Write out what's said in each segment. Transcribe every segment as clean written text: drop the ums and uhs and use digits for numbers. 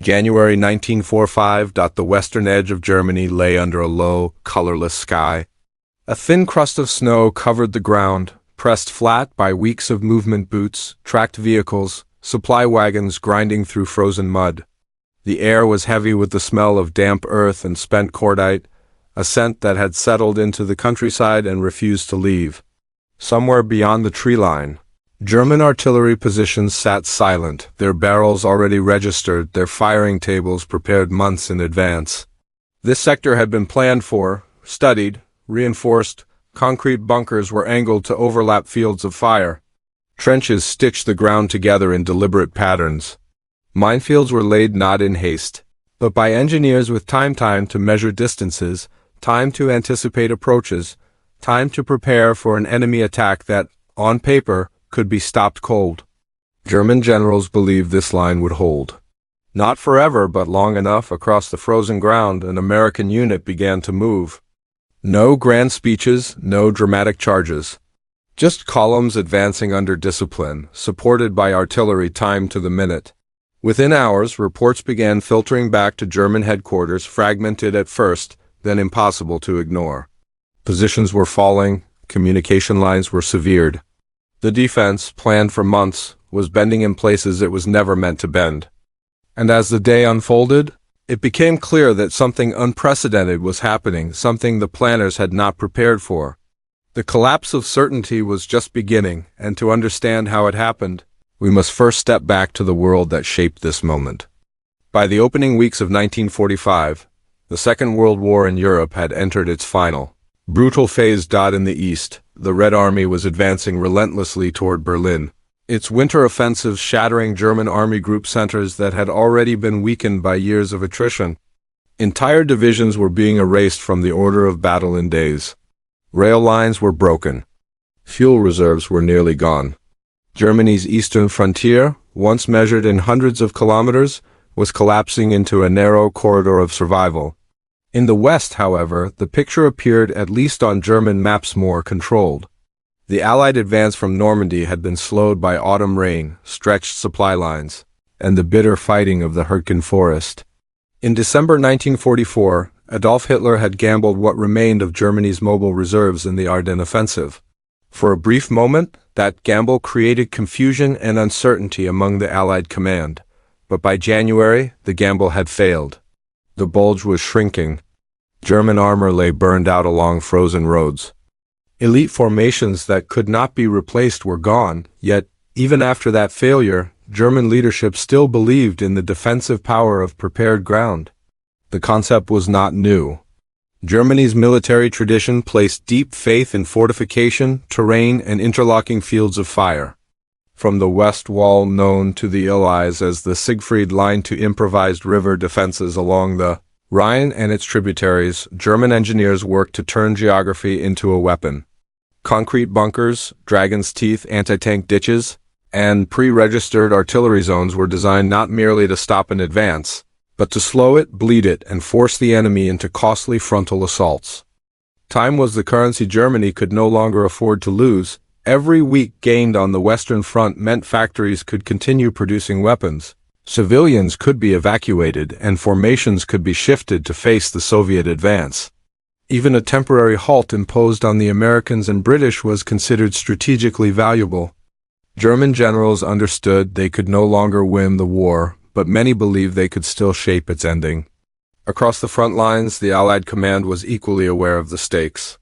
January 1945. The western edge of Germany lay under a low, colorless sky. A thin crust of snow covered the ground, pressed flat by weeks of movement boots, tracked vehicles, supply wagons grinding through frozen mud. The air was heavy with the smell of damp earth and spent cordite, a scent that had settled into the countryside and refused to leave. Somewhere beyond the tree line, German artillery positions sat silent, their barrels already registered, their firing tables prepared months in advance. This sector had been planned for, studied, reinforced. Concrete bunkers were angled to overlap fields of fire. Trenches stitched the ground together in deliberate patterns. Minefields were laid not in haste, but by engineers with time to measure distances, time to anticipate approaches, time to prepare for an enemy attack that, on paper, could be stopped cold. German generals believed this line would hold. Not forever, but long enough. Across the frozen ground, an American unit began to move. No grand speeches, no dramatic charges. Just columns advancing under discipline, supported by artillery timed to the minute. Within hours, reports began filtering back to German headquarters, fragmented at first, then impossible to ignore. Positions were falling, communication lines were severed. The defense, planned for months, was bending in places it was never meant to bend. And as the day unfolded, it became clear that something unprecedented was happening, something the planners had not prepared for. The collapse of certainty was just beginning, and to understand how it happened, we must first step back to the world that shaped this moment. By the opening weeks of 1945, the Second World War in Europe had entered its final, brutal phase. In the east, the Red Army was advancing relentlessly toward Berlin, its winter offensive shattering German army group centers that had already been weakened by years of attrition. Entire divisions were being erased from the order of battle in days. Rail lines were broken. Fuel reserves were nearly gone. Germany's eastern frontier, once measured in hundreds of kilometers, was collapsing into a narrow corridor of survival. In the west, however, the picture appeared, at least on German maps, more controlled. The Allied advance from Normandy had been slowed by autumn rain, stretched supply lines, and the bitter fighting of the Hürtgen forest. In December 1944, Adolf Hitler had gambled what remained of Germany's mobile reserves in the Ardennes offensive. For a brief moment, that gamble created confusion and uncertainty among the Allied command. But by January, the gamble had failed. The bulge was shrinking. German armor lay burned out along frozen roads. Elite formations that could not be replaced were gone, yet, even after that failure, German leadership still believed in the defensive power of prepared ground. The concept was not new. Germany's military tradition placed deep faith in fortification, terrain, and interlocking fields of fire. From the West Wall, known to the Allies as the Siegfried Line, to improvised river defenses along the Rhine and its tributaries, German engineers worked to turn geography into a weapon. Concrete bunkers, dragon's teeth, anti-tank ditches, and pre-registered artillery zones were designed not merely to stop an advance, but to slow it, bleed it, and force the enemy into costly frontal assaults. Time was the currency Germany could no longer afford to lose. Every week gained on the Western Front meant factories could continue producing weapons, civilians could be evacuated, and formations could be shifted to face the Soviet advance. Even a temporary halt imposed on the Americans and British was considered strategically valuable. German generals understood they could no longer win the war, but many believed they could still shape its ending. Across the front lines, the Allied command was equally aware of the stakes.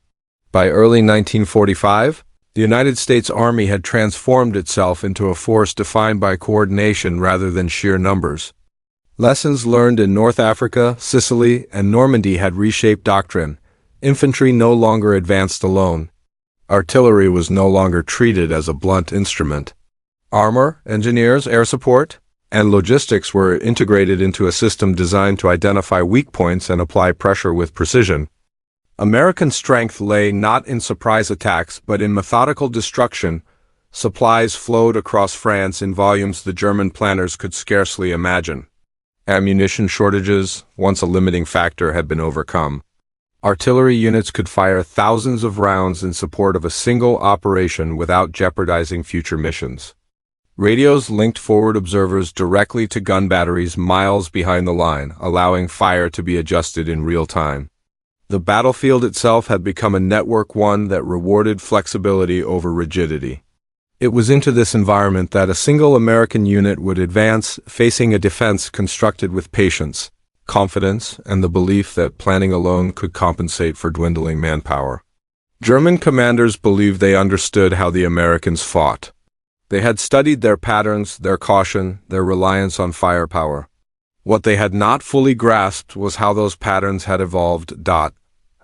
By early 1945, the United States Army had transformed itself into a force defined by coordination rather than sheer numbers. Lessons learned in North Africa, Sicily, and Normandy had reshaped doctrine. Infantry no longer advanced alone. Artillery was no longer treated as a blunt instrument. Armor, engineers, air support, and logistics were integrated into a system designed to identify weak points and apply pressure with precision. American strength lay not in surprise attacks but in methodical destruction. Supplies flowed across France in volumes the German planners could scarcely imagine. Ammunition shortages, once a limiting factor, had been overcome. Artillery units could fire thousands of rounds in support of a single operation without jeopardizing future missions. Radios linked forward observers directly to gun batteries miles behind the line, allowing fire to be adjusted in real time. The battlefield itself had become a network, one that rewarded flexibility over rigidity. It was into this environment that a single American unit would advance, facing a defense constructed with patience, confidence, and the belief that planning alone could compensate for dwindling manpower. German commanders believed they understood how the Americans fought. They had studied their patterns, their caution, their reliance on firepower. What they had not fully grasped was how those patterns had evolved.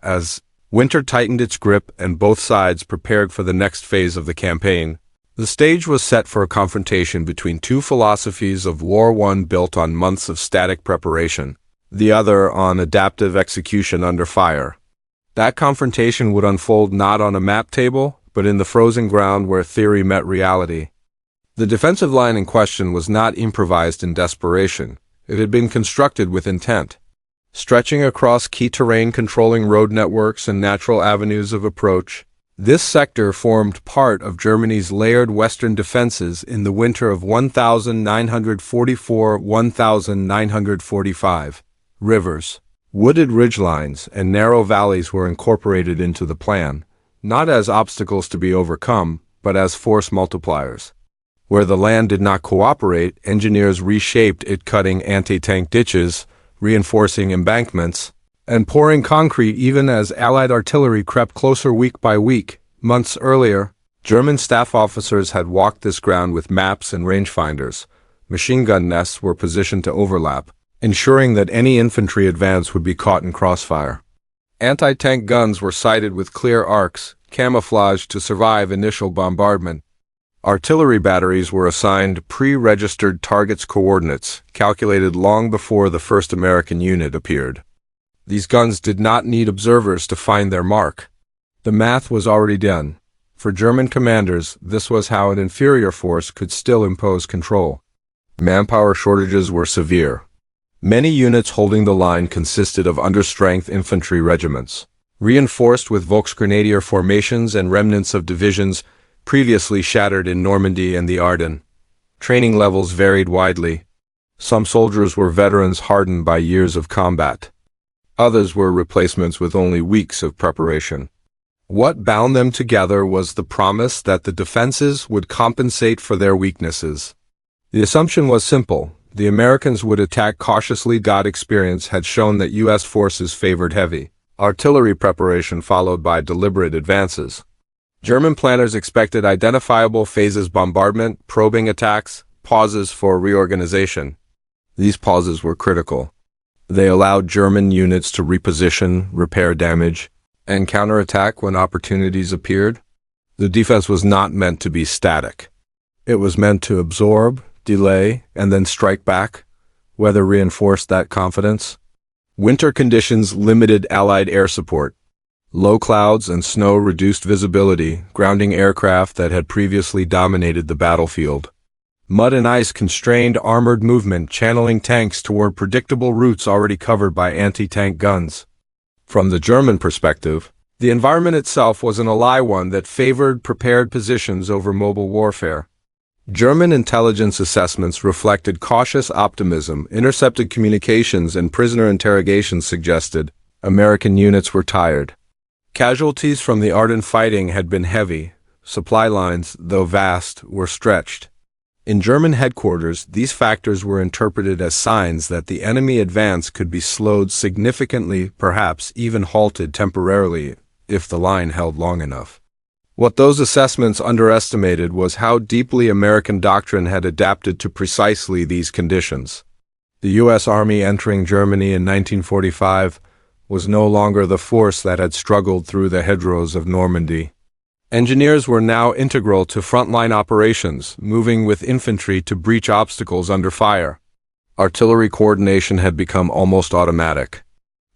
As winter tightened its grip and both sides prepared for the next phase of the campaign, the stage was set for a confrontation between two philosophies of war, one built on months of static preparation, the other on adaptive execution under fire. That confrontation would unfold not on a map table, but in the frozen ground where theory met reality. The defensive line in question was not improvised in desperation. It had been constructed with intent. Stretching across key terrain, controlling road networks and natural avenues of approach, this sector formed part of Germany's layered western defenses in the winter of 1944-1945. Rivers, wooded ridgelines, and narrow valleys were incorporated into the plan, not as obstacles to be overcome, but as force multipliers. Where the land did not cooperate, engineers reshaped it, cutting anti-tank ditches, reinforcing embankments, and pouring concrete even as Allied artillery crept closer week by week. Months earlier, German staff officers had walked this ground with maps and rangefinders. Machine gun nests were positioned to overlap, ensuring that any infantry advance would be caught in crossfire. Anti-tank guns were sighted with clear arcs, camouflaged to survive initial bombardment. Artillery batteries were assigned pre-registered targets coordinates, calculated long before the first American unit appeared. These guns did not need observers to find their mark. The math was already done. For German commanders, this was how an inferior force could still impose control. Manpower shortages were severe. Many units holding the line consisted of understrength infantry regiments, reinforced with Volksgrenadier formations and remnants of divisions previously shattered in Normandy and the Ardennes. Training levels varied widely. Some soldiers were veterans hardened by years of combat. Others were replacements with only weeks of preparation. What bound them together was the promise that the defenses would compensate for their weaknesses. The assumption was simple. The Americans would attack cautiously. Experience had shown that U.S. forces favored heavy artillery preparation followed by deliberate advances. German planners expected identifiable phases: bombardment, probing attacks, pauses for reorganization. These pauses were critical. They allowed German units to reposition, repair damage, and counterattack when opportunities appeared. The defense was not meant to be static. It was meant to absorb, delay, and then strike back. Weather reinforced that confidence. Winter conditions limited Allied air support. Low clouds and snow reduced visibility, grounding aircraft that had previously dominated the battlefield. Mud and ice constrained armored movement, channeling tanks toward predictable routes already covered by anti-tank guns. From the German perspective, the environment itself was an ally, one that favored prepared positions over mobile warfare. German intelligence assessments reflected cautious optimism. Intercepted communications and prisoner interrogations suggested American units were tired. Casualties from the Ardennes fighting had been heavy. Supply lines, though vast, were stretched. In German headquarters, these factors were interpreted as signs that the enemy advance could be slowed significantly, perhaps even halted temporarily, if the line held long enough. What those assessments underestimated was how deeply American doctrine had adapted to precisely these conditions. The U.S. Army entering Germany in 1945 was no longer the force that had struggled through the hedgerows of Normandy. Engineers were now integral to frontline operations, moving with infantry to breach obstacles under fire. Artillery coordination had become almost automatic.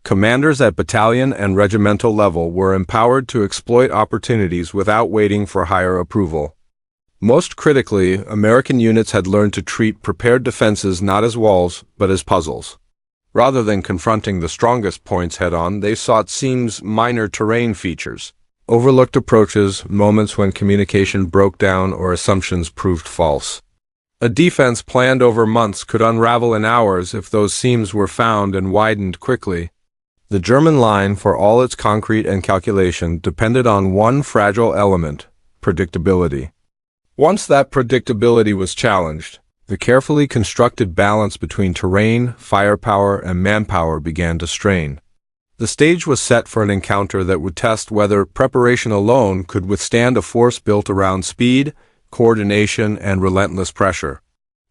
Commanders at battalion and regimental level were empowered to exploit opportunities without waiting for higher approval. Most critically, American units had learned to treat prepared defenses not as walls, but as puzzles. Rather than confronting the strongest points head-on, they sought seams, minor terrain features, overlooked approaches, moments when communication broke down or assumptions proved false. A defense planned over months could unravel in hours if those seams were found and widened quickly. The German line, for all its concrete and calculation, depended on one fragile element: predictability. Once that predictability was challenged, the carefully constructed balance between terrain, firepower, and manpower began to strain. The stage was set for an encounter that would test whether preparation alone could withstand a force built around speed, coordination, and relentless pressure.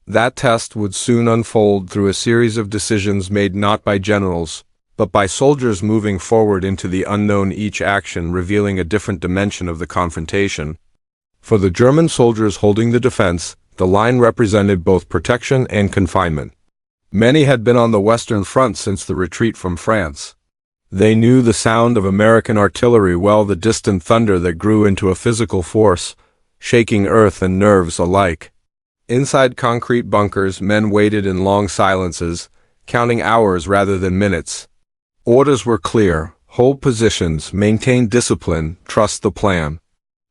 That test would soon unfold through a series of decisions made not by generals, but by soldiers moving forward into the unknown, each action revealing a different dimension of the confrontation. For the German soldiers holding the defense, the line represented both protection and confinement. Many had been on the Western Front since the retreat from France. They knew the sound of American artillery well, the distant thunder that grew into a physical force, shaking earth and nerves alike. Inside concrete bunkers, men waited in long silences, counting hours rather than minutes. Orders were clear: hold positions, maintain discipline, trust the plan.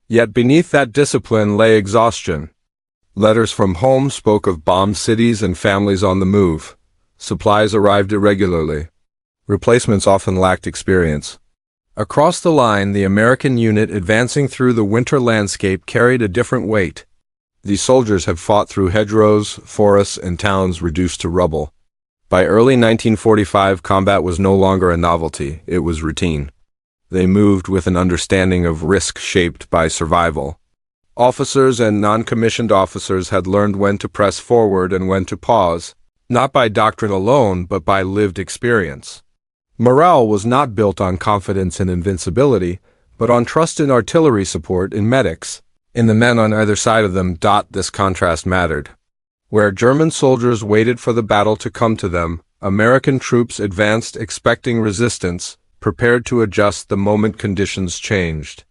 Yet beneath that discipline lay exhaustion. Letters from home spoke of bombed cities and families on the move. Supplies arrived irregularly. Replacements often lacked experience. Across the line, the American unit advancing through the winter landscape carried a different weight. These soldiers had fought through hedgerows, forests, and towns reduced to rubble. By early 1945, combat was no longer a novelty, it was routine. They moved with an understanding of risk shaped by survival. Officers and non-commissioned officers had learned when to press forward and when to pause, not by doctrine alone, but by lived experience. Morale was not built on confidence in invincibility, but on trust in artillery support, in medics, in the men on either side of them. This contrast mattered. Where German soldiers waited for the battle to come to them, American troops advanced expecting resistance, prepared to adjust the moment conditions changed.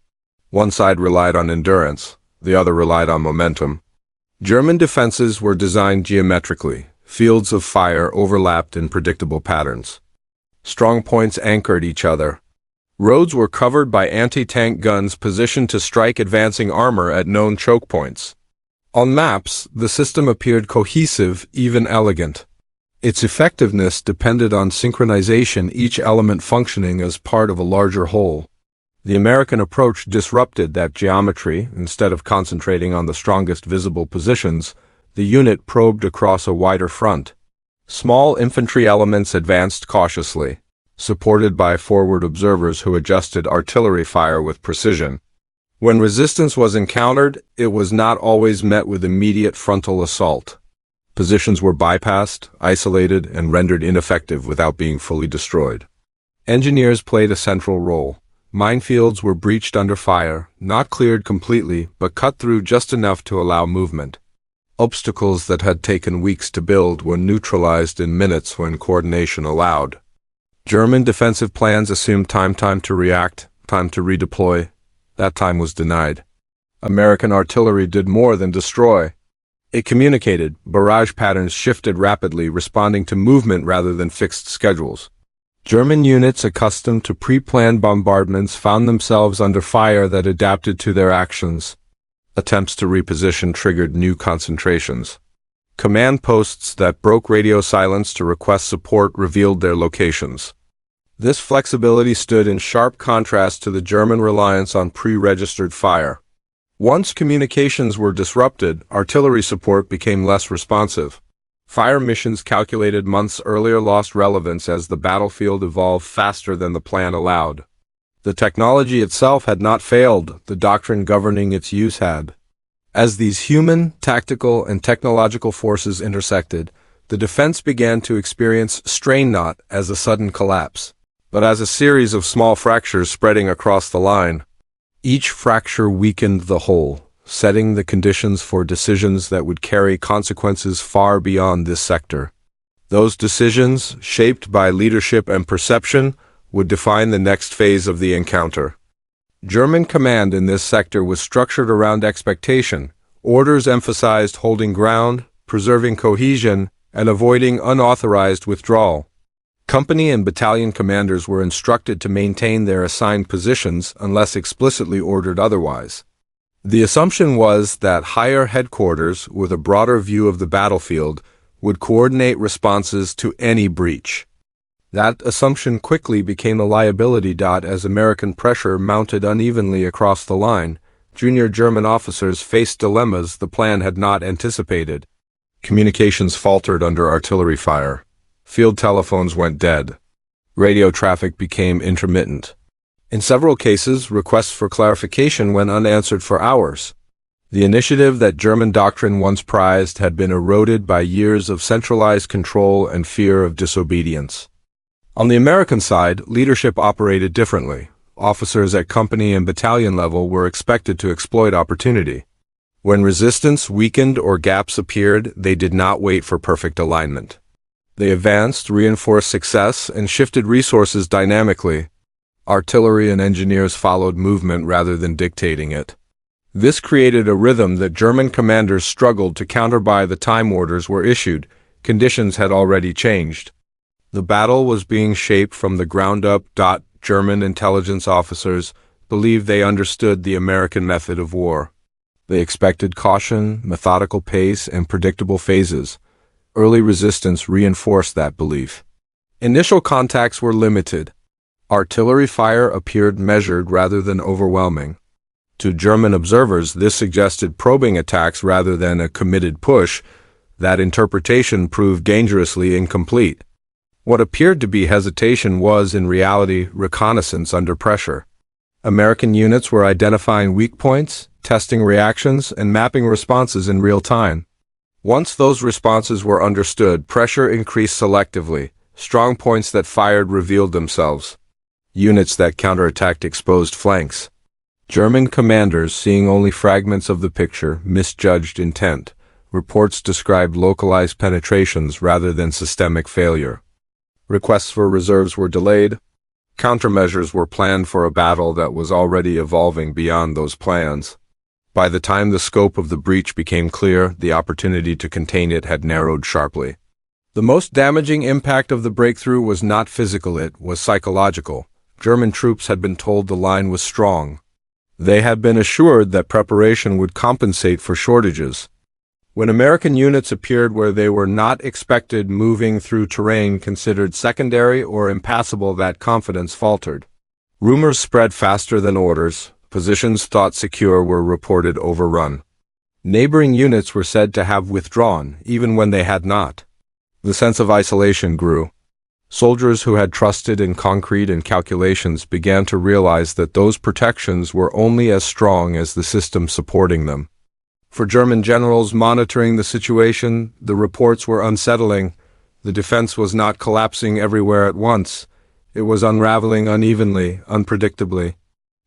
One side relied on endurance, the other relied on momentum. German defenses were designed geometrically. Fields of fire overlapped in predictable patterns. Strong points anchored each other. Roads were covered by anti-tank guns positioned to strike advancing armor at known choke points. On maps, the system appeared cohesive, even elegant. Its effectiveness depended on synchronization, each element functioning as part of a larger whole. The American approach disrupted that geometry. Instead of concentrating on the strongest visible positions, the unit probed across a wider front. Small infantry elements advanced cautiously, supported by forward observers who adjusted artillery fire with precision. When resistance was encountered, it was not always met with immediate frontal assault. Positions were bypassed, isolated, and rendered ineffective without being fully destroyed. Engineers played a central role. Minefields were breached under fire, not cleared completely, but cut through just enough to allow movement. Obstacles that had taken weeks to build were neutralized in minutes when coordination allowed. German defensive plans assumed time to react, time to redeploy. That time was denied. American artillery did more than destroy. It communicated. Barrage patterns shifted rapidly, responding to movement rather than fixed schedules. German units accustomed to pre-planned bombardments found themselves under fire that adapted to their actions. Attempts to reposition triggered new concentrations. Command posts that broke radio silence to request support revealed their locations. This flexibility stood in sharp contrast to the German reliance on pre-registered fire. Once communications were disrupted, artillery support became less responsive. Fire missions calculated months earlier lost relevance as the battlefield evolved faster than the plan allowed. The technology itself had not failed, the doctrine governing its use had. As these human, tactical, and technological forces intersected, the defense began to experience strain, not as a sudden collapse, but as a series of small fractures spreading across the line. Each fracture weakened the whole, setting the conditions for decisions that would carry consequences far beyond this sector. Those decisions, shaped by leadership and perception, would define the next phase of the encounter. German command in this sector was structured around expectation. Orders emphasized holding ground, preserving cohesion, and avoiding unauthorized withdrawal. Company and battalion commanders were instructed to maintain their assigned positions unless explicitly ordered otherwise. The assumption was that higher headquarters, with a broader view of the battlefield, would coordinate responses to any breach. That assumption quickly became a liability. As American pressure mounted unevenly across the line, junior German officers faced dilemmas the plan had not anticipated. Communications faltered under artillery fire. Field telephones went dead. Radio traffic became intermittent. In several cases, requests for clarification went unanswered for hours. The initiative that German doctrine once prized had been eroded by years of centralized control and fear of disobedience. On the American side, leadership operated differently. Officers at company and battalion level were expected to exploit opportunity. When resistance weakened or gaps appeared, they did not wait for perfect alignment. They advanced, reinforced success, and shifted resources dynamically. Artillery and engineers followed movement rather than dictating it. This created a rhythm that German commanders struggled to counter. By the time orders were issued, conditions had already changed. The battle was being shaped from the ground up. German intelligence officers believed they understood the American method of war. They expected caution, methodical pace, and predictable phases. Early resistance reinforced that belief. Initial contacts were limited. Artillery fire appeared measured rather than overwhelming. To German observers, this suggested probing attacks rather than a committed push. That interpretation proved dangerously incomplete. What appeared to be hesitation was, in reality, reconnaissance under pressure. American units were identifying weak points, testing reactions, and mapping responses in real time. Once those responses were understood, pressure increased selectively. Strong points that fired revealed themselves. Units that counterattacked exposed flanks. German commanders, seeing only fragments of the picture, misjudged intent. Reports described localized penetrations rather than systemic failure. Requests for reserves were delayed. Countermeasures were planned for a battle that was already evolving beyond those plans. By the time the scope of the breach became clear, the opportunity to contain it had narrowed sharply. The most damaging impact of the breakthrough was not physical, it was psychological. German troops had been told the line was strong. They had been assured that preparation would compensate for shortages. When American units appeared where they were not expected, moving through terrain considered secondary or impassable, that confidence faltered. Rumors spread faster than orders. Positions thought secure were reported overrun. Neighboring units were said to have withdrawn, even when they had not. The sense of isolation grew. Soldiers who had trusted in concrete and calculations began to realize that those protections were only as strong as the system supporting them. For German generals monitoring the situation, the reports were unsettling. The defense was not collapsing everywhere at once. It was unraveling unevenly, unpredictably.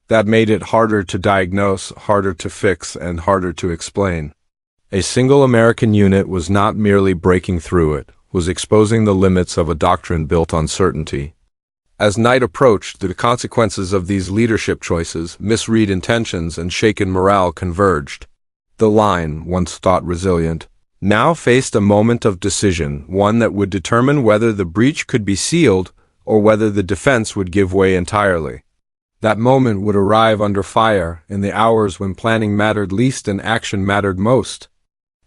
That made it harder to diagnose, harder to fix, and harder to explain. A single American unit was not merely breaking through, it was exposing the limits of a doctrine built on certainty. As night approached, the consequences of these leadership choices, misread intentions, and shaken morale converged. The line, once thought resilient, now faced a moment of decision, one that would determine whether the breach could be sealed or whether the defense would give way entirely. That moment would arrive under fire, in the hours when planning mattered least and action mattered most.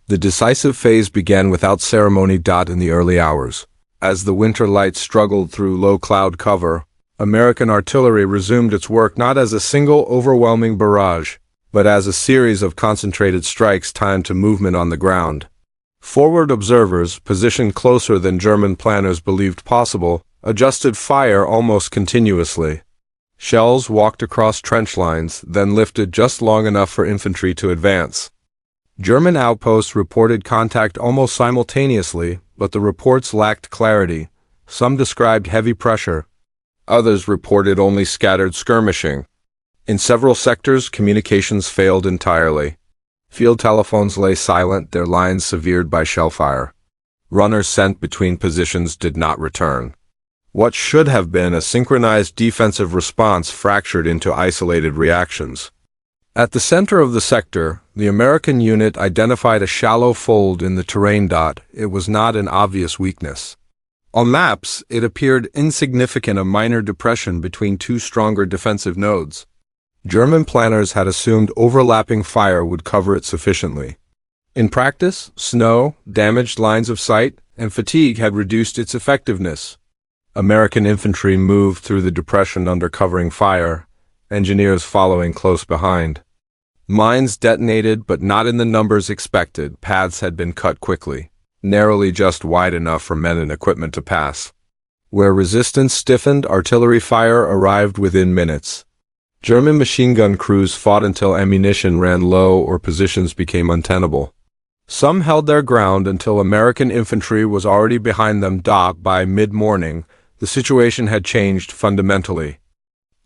The decisive phase began without ceremony. In the early hours, as the winter light struggled through low cloud cover, American artillery resumed its work not as a single overwhelming barrage, but as a series of concentrated strikes timed to movement on the ground. Forward observers, positioned closer than German planners believed possible, adjusted fire almost continuously. Shells walked across trench lines, then lifted just long enough for infantry to advance. German outposts reported contact almost simultaneously, but the reports lacked clarity. Some described heavy pressure. Others reported only scattered skirmishing. In several sectors, communications failed entirely. Field telephones lay silent, their lines severed by shellfire. Runners sent between positions did not return. What should have been a synchronized defensive response fractured into isolated reactions. At the center of the sector, the American unit identified a shallow fold in the terrain. It was not an obvious weakness. On maps, it appeared insignificant, a minor depression between two stronger defensive nodes. German planners had assumed overlapping fire would cover it sufficiently. In practice, snow, damaged lines of sight, and fatigue had reduced its effectiveness. American infantry moved through the depression under covering fire, engineers following close behind. Mines detonated, but not in the numbers expected. Paths had been cut quickly, narrowly just wide enough for men and equipment to pass. Where resistance stiffened, artillery fire arrived within minutes. German machine gun crews fought until ammunition ran low or positions became untenable. Some held their ground until American infantry was already behind them. By mid-morning, the situation had changed fundamentally.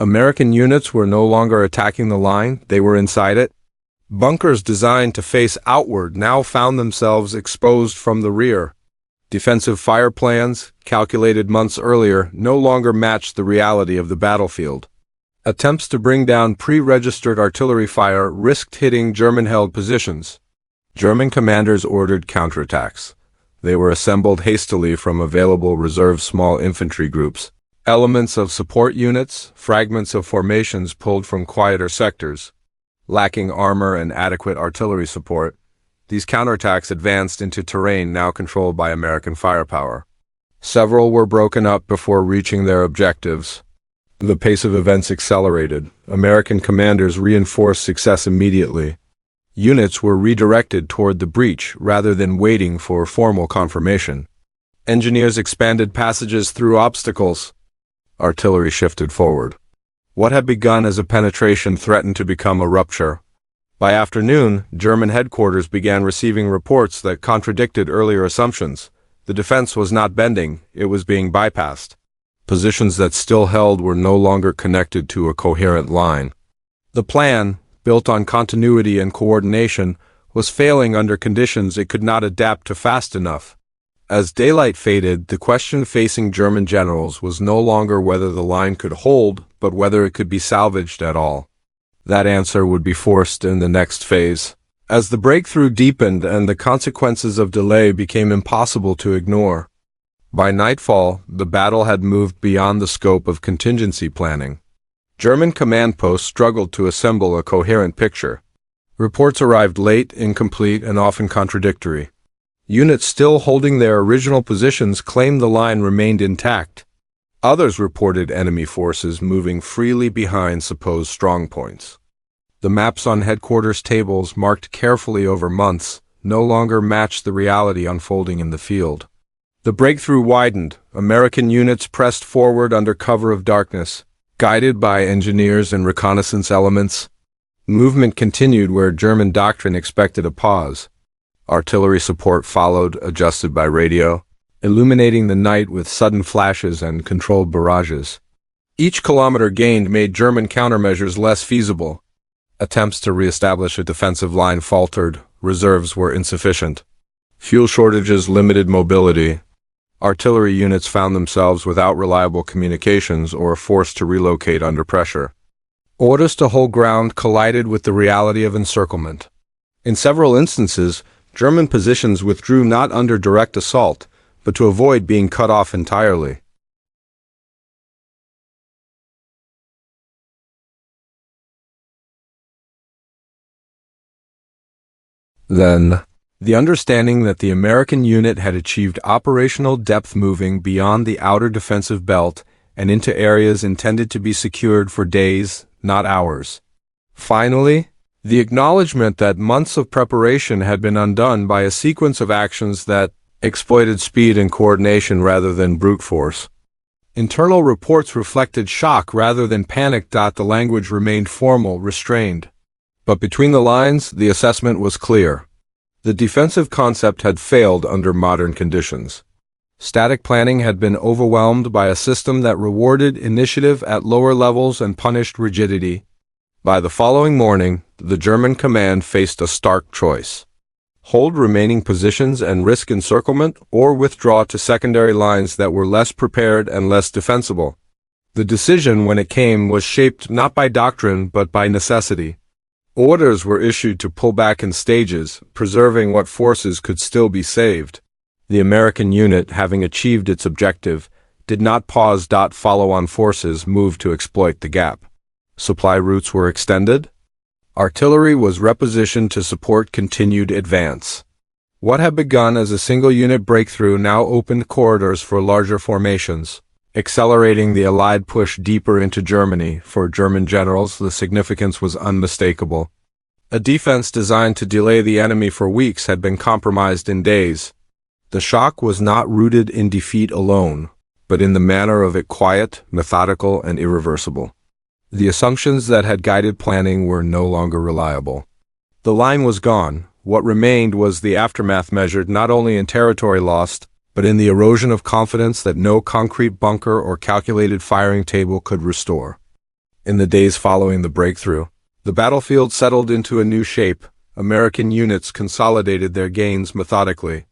American units were no longer attacking the line, they were inside it. Bunkers designed to face outward now found themselves exposed from the rear. Defensive fire plans, calculated months earlier, no longer matched the reality of the battlefield. Attempts to bring down pre-registered artillery fire risked hitting German-held positions. German commanders ordered counterattacks. They were assembled hastily from available reserve small infantry groups. Elements of support units, fragments of formations pulled from quieter sectors. Lacking armor and adequate artillery support, these counterattacks advanced into terrain now controlled by American firepower. Several were broken up before reaching their objectives. The pace of events accelerated. American commanders reinforced success immediately. Units were redirected toward the breach rather than waiting for formal confirmation. Engineers expanded passages through obstacles. Artillery shifted forward. What had begun as a penetration threatened to become a rupture. By afternoon, German headquarters began receiving reports that contradicted earlier assumptions. The defense was not bending, it was being bypassed. Positions that still held were no longer connected to a coherent line. The plan, built on continuity and coordination, was failing under conditions it could not adapt to fast enough. As daylight faded, the question facing German generals was no longer whether the line could hold, but whether it could be salvaged at all. That answer would be forced in the next phase. As the breakthrough deepened and the consequences of delay became impossible to ignore. By nightfall, the battle had moved beyond the scope of contingency planning. German command posts struggled to assemble a coherent picture. Reports arrived late, incomplete, and often contradictory. Units still holding their original positions claimed the line remained intact. Others reported enemy forces moving freely behind supposed strongpoints. The maps on headquarters tables, marked carefully over months, no longer matched the reality unfolding in the field. The breakthrough widened. American units pressed forward under cover of darkness, guided by engineers and reconnaissance elements. Movement continued where German doctrine expected a pause. Artillery support followed, adjusted by radio, illuminating the night with sudden flashes and controlled barrages. Each kilometer gained made German countermeasures less feasible. Attempts to reestablish a defensive line faltered, reserves were insufficient. Fuel shortages limited mobility. Artillery units found themselves without reliable communications or forced to relocate under pressure. Orders to hold ground collided with the reality of encirclement. In several instances, German positions withdrew not under direct assault, but to avoid being cut off entirely. Then, the understanding that the American unit had achieved operational depth moving beyond the outer defensive belt and into areas intended to be secured for days, not hours. Finally, the acknowledgement that months of preparation had been undone by a sequence of actions that exploited speed and coordination rather than brute force. Internal reports reflected shock rather than panic. The language remained formal, restrained. But between the lines, the assessment was clear. The defensive concept had failed under modern conditions. Static planning had been overwhelmed by a system that rewarded initiative at lower levels and punished rigidity. By the following morning, the German command faced a stark choice. Hold remaining positions and risk encirclement, or withdraw to secondary lines that were less prepared and less defensible. The decision, when it came, was shaped not by doctrine but by necessity. Orders were issued to pull back in stages, preserving what forces could still be saved. The American unit, having achieved its objective, did not pause. Follow-on forces moved to exploit the gap. Supply routes were extended. Artillery was repositioned to support continued advance. What had begun as a single-unit breakthrough now opened corridors for larger formations, accelerating the Allied push deeper into Germany. For German generals, the significance was unmistakable. A defense designed to delay the enemy for weeks had been compromised in days. The shock was not rooted in defeat alone, but in the manner of it quiet, methodical, and irreversible. The assumptions that had guided planning were no longer reliable. The line was gone. What remained was the aftermath measured not only in territory lost, but in the erosion of confidence that no concrete bunker or calculated firing table could restore. In the days following the breakthrough, the battlefield settled into a new shape. American units consolidated their gains methodically.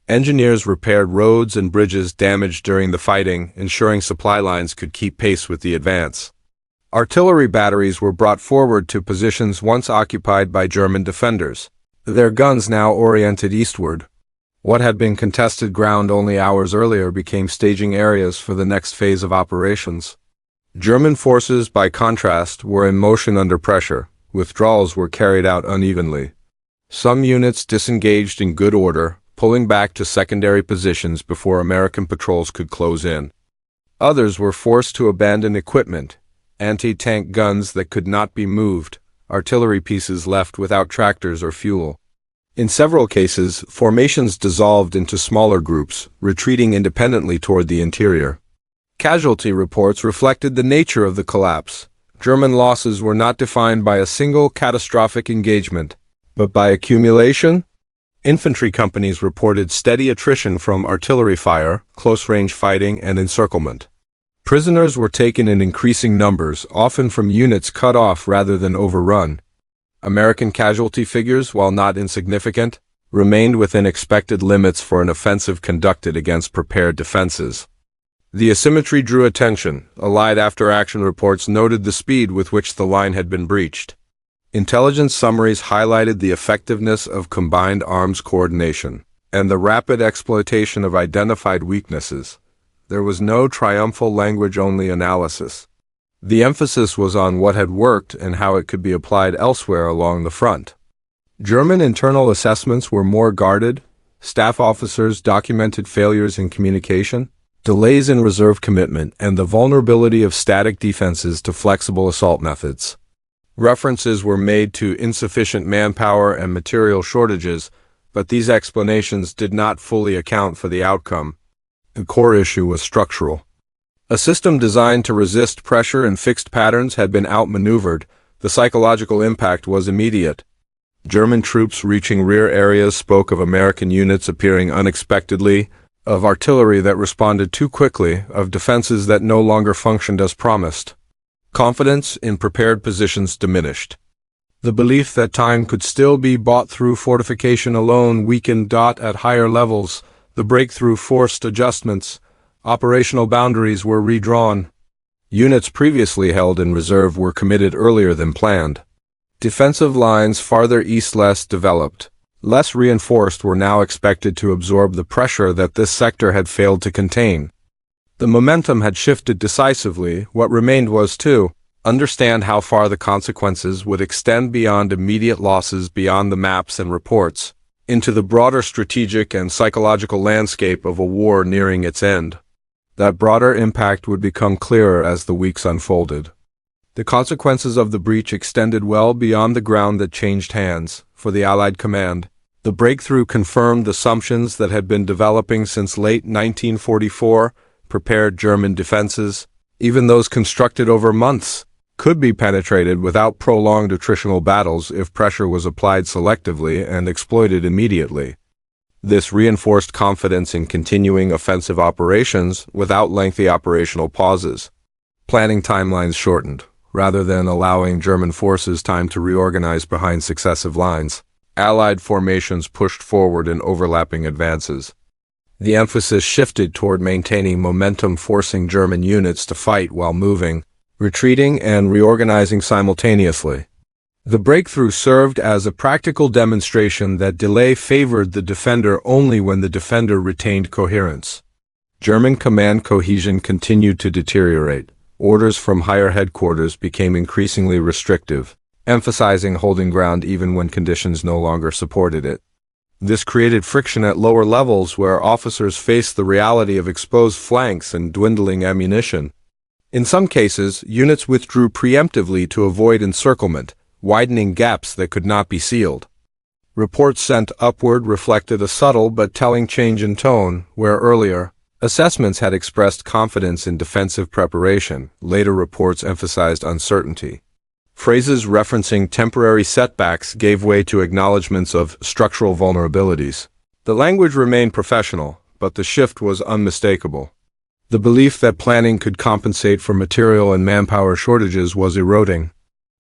Engineers repaired roads and bridges damaged during the fighting, ensuring supply lines could keep pace with the advance. Artillery batteries were brought forward to positions once occupied by German defenders, their guns now oriented eastward. What had been contested ground only hours earlier became staging areas for the next phase of operations. German forces, by contrast, were in motion under pressure. Withdrawals were carried out unevenly. Some units disengaged in good order, pulling back to secondary positions before American patrols could close in. Others were forced to abandon equipment, anti-tank guns that could not be moved, artillery pieces left without tractors or fuel. In several cases, formations dissolved into smaller groups, retreating independently toward the interior. Casualty reports reflected the nature of the collapse. German losses were not defined by a single catastrophic engagement, but by accumulation. Infantry companies reported steady attrition from artillery fire, close-range fighting, and encirclement. Prisoners were taken in increasing numbers, often from units cut off rather than overrun. American casualty figures, while not insignificant, remained within expected limits for an offensive conducted against prepared defenses. The asymmetry drew attention. Allied after-action reports noted the speed with which the line had been breached. Intelligence summaries highlighted the effectiveness of combined arms coordination and the rapid exploitation of identified weaknesses. There was no triumphal language-only analysis. The emphasis was on what had worked and how it could be applied elsewhere along the front. German internal assessments were more guarded. Staff officers documented failures in communication, delays in reserve commitment, and the vulnerability of static defenses to flexible assault methods. References were made to insufficient manpower and material shortages, but these explanations did not fully account for the outcome. The core issue was structural. A system designed to resist pressure in fixed patterns had been outmaneuvered. The psychological impact was immediate. German troops reaching rear areas spoke of American units appearing unexpectedly, of artillery that responded too quickly, of defenses that no longer functioned as promised. Confidence in prepared positions diminished. The belief that time could still be bought through fortification alone weakened. At higher levels, the breakthrough forced adjustments. Operational boundaries were redrawn. Units previously held in reserve were committed earlier than planned. Defensive lines farther east less developed, less reinforced were now expected to absorb the pressure that this sector had failed to contain. The momentum had shifted decisively. What remained was to understand how far the consequences would extend beyond immediate losses, beyond the maps and reports, into the broader strategic and psychological landscape of a war nearing its end. That broader impact would become clearer as the weeks unfolded. The consequences of the breach extended well beyond the ground that changed hands. For the Allied command, the breakthrough confirmed assumptions that had been developing since late 1944. Prepared German defenses, even those constructed over months, could be penetrated without prolonged attritional battles if pressure was applied selectively and exploited immediately. This reinforced confidence in continuing offensive operations without lengthy operational pauses. Planning timelines shortened, rather than allowing German forces time to reorganize behind successive lines. Allied formations pushed forward in overlapping advances. The emphasis shifted toward maintaining momentum, forcing German units to fight while moving, retreating, and reorganizing simultaneously. The breakthrough served as a practical demonstration that delay favored the defender only when the defender retained coherence. German command cohesion continued to deteriorate. orders from higher headquarters became increasingly restrictive, emphasizing holding ground even when conditions no longer supported it. This created friction at lower levels where officers faced the reality of exposed flanks and dwindling ammunition. In some cases, units withdrew preemptively to avoid encirclement, widening gaps that could not be sealed. Reports sent upward reflected a subtle but telling change in tone, where earlier assessments had expressed confidence in defensive preparation. Later reports emphasized uncertainty. Phrases referencing temporary setbacks gave way to acknowledgments of structural vulnerabilities. The language remained professional, but the shift was unmistakable. The belief that planning could compensate for material and manpower shortages was eroding.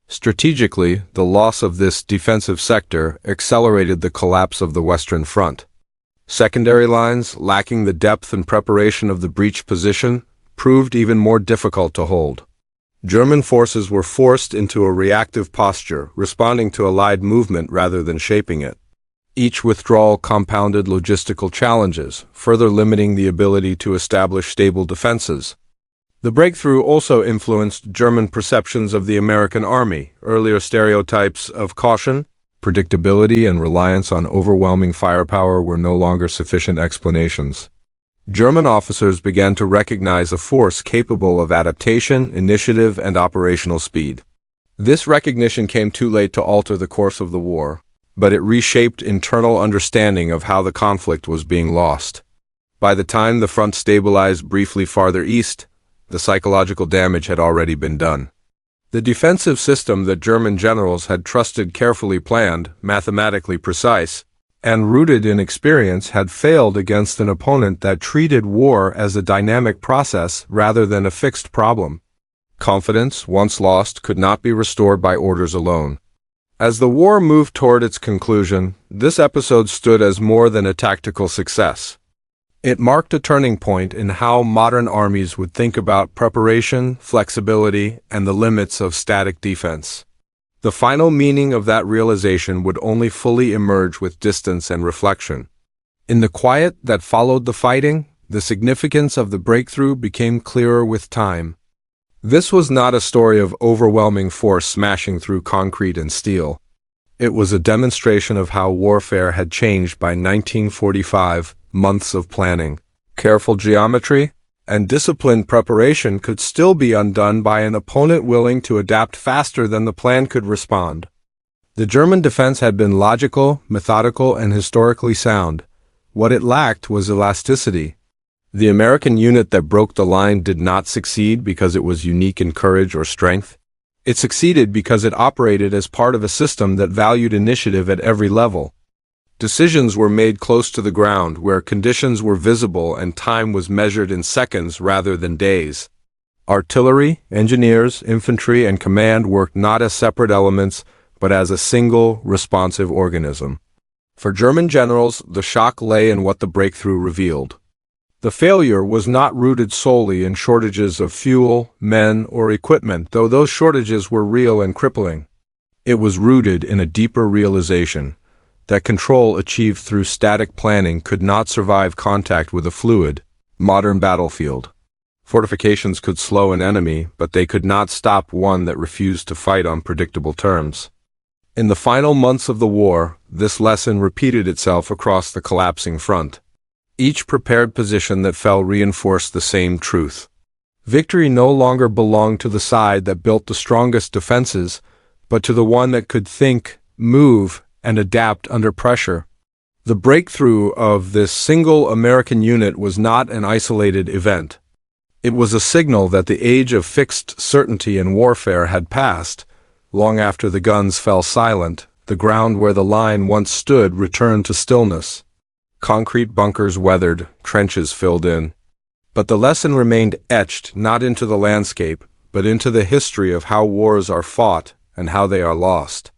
Strategically, the loss of this defensive sector accelerated the collapse of the Western Front. Secondary lines, lacking the depth and preparation of the breach position, proved even more difficult to hold. German forces were forced into a reactive posture, responding to Allied movement rather than shaping it. Each withdrawal compounded logistical challenges, further limiting the ability to establish stable defenses. The breakthrough also influenced German perceptions of the American army. Earlier stereotypes of caution, predictability, and reliance on overwhelming firepower were no longer sufficient explanations. German officers began to recognize a force capable of adaptation, initiative, and operational speed. This recognition came too late to alter the course of the war, but it reshaped internal understanding of how the conflict was being lost. By the time the front stabilized briefly farther east, the psychological damage had already been done. The defensive system that German generals had trusted carefully planned, mathematically precise, and rooted in experience had failed against an opponent that treated war as a dynamic process rather than a fixed problem. Confidence, once lost, could not be restored by orders alone. As the war moved toward its conclusion, this episode stood as more than a tactical success. It marked a turning point in how modern armies would think about preparation, flexibility, and the limits of static defense. The final meaning of that realization would only fully emerge with distance and reflection. In the quiet that followed the fighting, the significance of the breakthrough became clearer with time. This was not a story of overwhelming force smashing through concrete and steel. It was a demonstration of how warfare had changed by 1945. Months of planning, careful geometry, and disciplined preparation could still be undone by an opponent willing to adapt faster than the plan could respond. The German defense had been logical, methodical, and historically sound. What it lacked was elasticity. The American unit that broke the line did not succeed because it was unique in courage or strength. It succeeded because it operated as part of a system that valued initiative at every level. Decisions were made close to the ground, where conditions were visible and time was measured in seconds rather than days. Artillery, engineers, infantry, and command worked not as separate elements, but as a single, responsive organism. For German generals, the shock lay in what the breakthrough revealed. The failure was not rooted solely in shortages of fuel, men, or equipment, though those shortages were real and crippling. It was rooted in a deeper realization that control achieved through static planning could not survive contact with a fluid, modern battlefield. Fortifications could slow an enemy, but they could not stop one that refused to fight on predictable terms. In the final months of the war, this lesson repeated itself across the collapsing front. Each prepared position that fell reinforced the same truth. Victory no longer belonged to the side that built the strongest defenses, but to the one that could think, move, and adapt under pressure. The breakthrough of this single American unit was not an isolated event. It was a signal that the age of fixed certainty in warfare had passed. Long after the guns fell silent, the ground where the line once stood returned to stillness. Concrete bunkers weathered, trenches filled in. But the lesson remained etched not into the landscape, but into the history of how wars are fought and how they are lost.